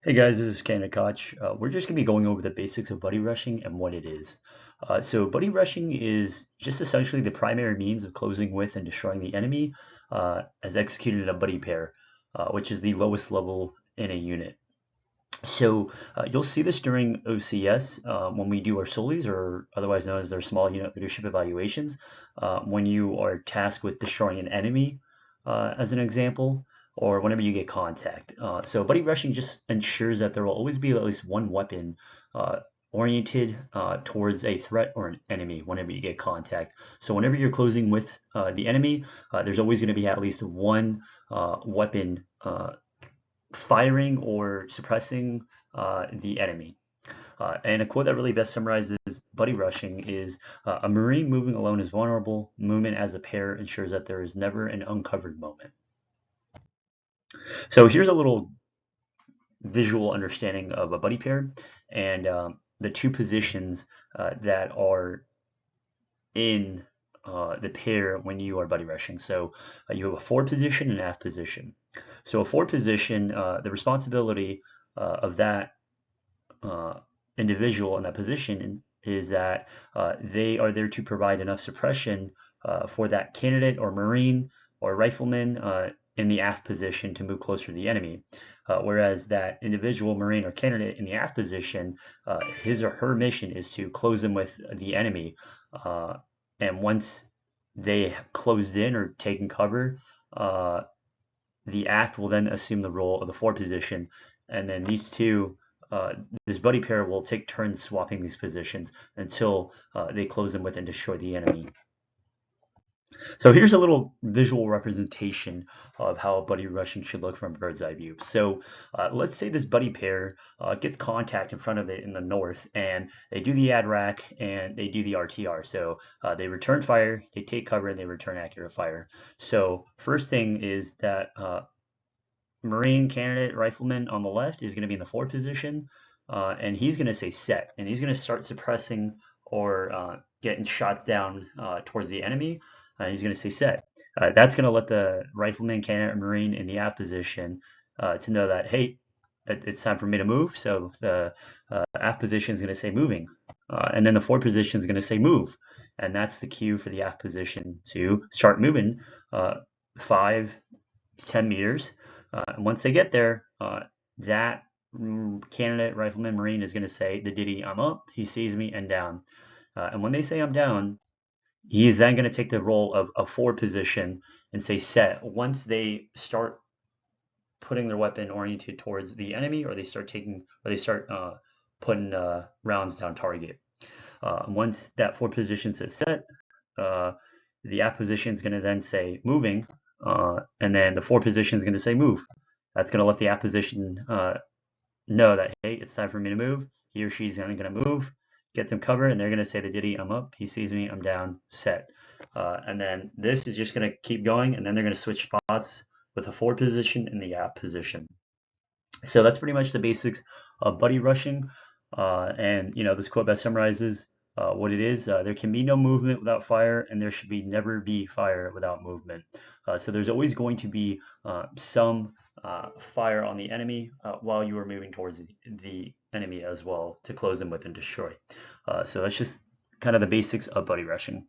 Hey guys, this is Canada Koch. We're just going to be going over the basics of buddy rushing and what it is. So buddy rushing is just essentially the primary means of closing with and destroying the enemy as executed in a buddy pair, which is the lowest level in a unit. So you'll see this during OCS when we do our solis, or otherwise known as their small unit leadership evaluations, when you are tasked with destroying an enemy, as an example, or whenever you get contact. So buddy rushing just ensures that there will always be at least one weapon uh, oriented towards a threat or an enemy whenever you get contact. So whenever you're closing with the enemy, there's always going to be at least one weapon firing or suppressing the enemy. And a quote that really best summarizes buddy rushing is a Marine moving alone is vulnerable. Movement as a pair ensures that there is never an uncovered moment. So here's a little visual understanding of a buddy pair and the two positions that are in the pair when you are buddy rushing. So you have a forward position and aft position. So a forward position, the responsibility of that uh, individual in that position is that they are there to provide enough suppression for that candidate or Marine or rifleman in the aft position to move closer to the enemy. Whereas that individual Marine or candidate in the aft position, his or her mission is to close in with the enemy. Uh, and once they have closed in or taken cover, the aft will then assume the role of the forward position, and then these two, uh, this buddy pair will take turns swapping these positions until they close in with and destroy the enemy. So here's a little visual representation of how a buddy rushing should look from a bird's eye view. So let's say this buddy pair gets contact in front of it in the north, and they do the ad rack and they do the RTR. So they return fire, they take cover, and they return accurate fire. So first thing is that Marine candidate rifleman on the left is going to be in the forward position, and he's going to say set, and he's going to start suppressing or getting shots down towards the enemy. He's going to say set. That's going to let the rifleman candidate Marine in the aft position to know that, hey, it's time for me to move. So the aft position is going to say moving, and then the forward position is going to say move, and that's the cue for the aft position to start moving 5 to 10 meters. And once they get there, that candidate rifleman Marine is going to say the ditty, I'm up, he sees me, and down. And when they say I'm down, he is then going to take the role of a forward position and say set. Once they start putting their weapon oriented towards the enemy, or they start putting rounds down target. Once that forward position says set, uh, the aft position is going to then say moving, and then the forward position is going to say move. That's going to let the aft position know that, hey, it's time for me to move. He or she's going to move, get some cover, and they're going to say the ditty, I'm up, he sees me, I'm down, set. And then this is just going to keep going, and then they're going to switch spots with the forward position and the aft position. So that's pretty much the basics of buddy rushing. And this quote best summarizes what it is. There can be no movement without fire, and there should be never be fire without movement. So there's always going to be some fire on the enemy while you are moving towards the enemy as well to close them with and destroy. So that's just kind of the basics of buddy rushing.